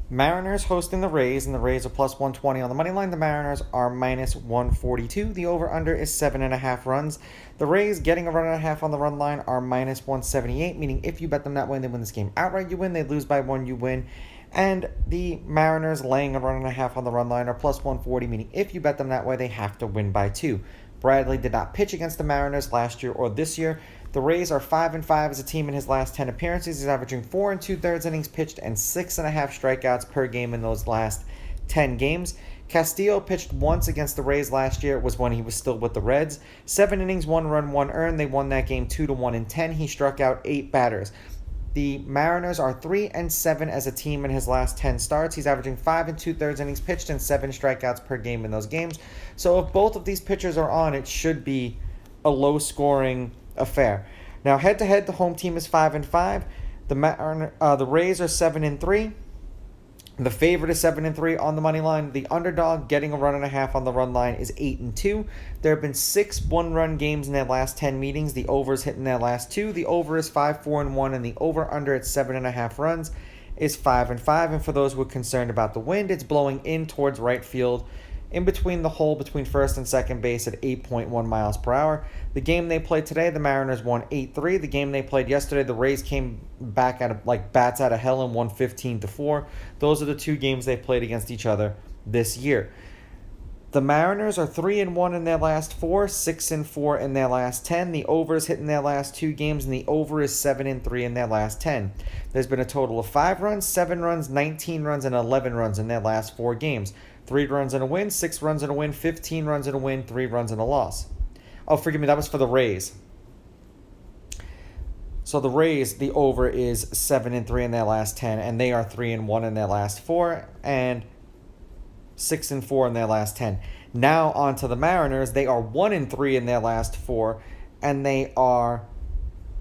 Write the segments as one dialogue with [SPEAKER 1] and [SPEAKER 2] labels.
[SPEAKER 1] Mariners hosting the Rays, and the Rays are plus 120 on the money line. The Mariners are minus 142. The over-under is 7.5 runs. The Rays getting a run and a half on the run line are minus 178, meaning if you bet them that way, they win this game outright, you win. They lose by one, you win. And the Mariners laying a run and a half on the run line are plus 140, meaning if you bet them that way, they have to win by two. Bradley did not pitch against the Mariners last year or this year. The Rays are 5-5 as a team in his last 10 appearances. He's averaging 4 2/3 innings pitched and 6.5 strikeouts per game in those last 10 games. Castillo pitched once against the Rays last year. It was when he was still with the Reds. 7 innings, 1 run, 1 earned. They won that game 2-1 in 10. He struck out 8 batters. The Mariners are 3-7 as a team in his last 10 starts. He's averaging 5 2/3 innings pitched and 7 strikeouts per game in those games. So if both of these pitchers are on, it should be a low-scoring affair. Now, head-to-head, the home team is 5-5. The Rays are 7-3. The favorite is 7-3 on the money line. The underdog getting a run and a half on the run line is 8-2. There have been 6 one-run games in their last 10 meetings. The over is hitting their last 2. The over is 5-4-1, and the over/under at 7.5 runs is 5-5. And for those who are concerned about the wind, it's blowing in towards right field, in between the hole between first and second base at 8.1 miles per hour. The game they played today, the Mariners won 8-3. The game they played yesterday, the Rays came back at like bats out of hell and won 15-4. Those are the 2 games they played against each other this year. The Mariners are 3-1 in their last 4, 6-4 in their last 10. The over is hitting their last 2 games, and the over is 7-3 in their last 10. There's been a total of 5 runs, 7 runs, 19 runs, and 11 runs in their last 4 games. 3 runs and a win, 6 runs and a win, 15 runs and a win, 3 runs and a loss. Oh, forgive me, that was for the Rays. So the Rays, the over is 7-3 in their last 10, and they are 3-1 in their last 4, and 6-4 in their last 10. Now on to the Mariners. They are 1-3 in their last 4, and they are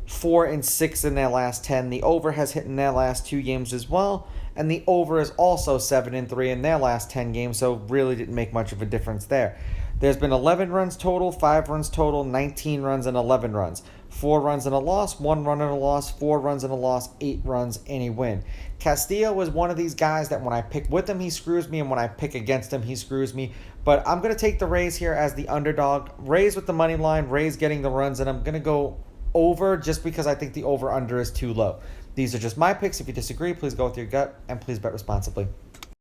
[SPEAKER 1] 4-6 in their last 10. The over has hit in their last 2 games as well, and the over is also 7-3 in their last 10 games, so really didn't make much of a difference there. There's been 11 runs total, 5 runs total, 19 runs, and 11 runs. 4 runs and a loss, 1 run and a loss, 4 runs and a loss, 8 runs, and a win. Castillo was one of these guys that when I pick with him, he screws me, and when I pick against him, he screws me. But I'm going to take the Rays here as the underdog. Rays with the money line, Rays getting the runs, and I'm going to go over just because I think the over-under is too low. These are just my picks. If you disagree, please go with your gut, and please bet responsibly.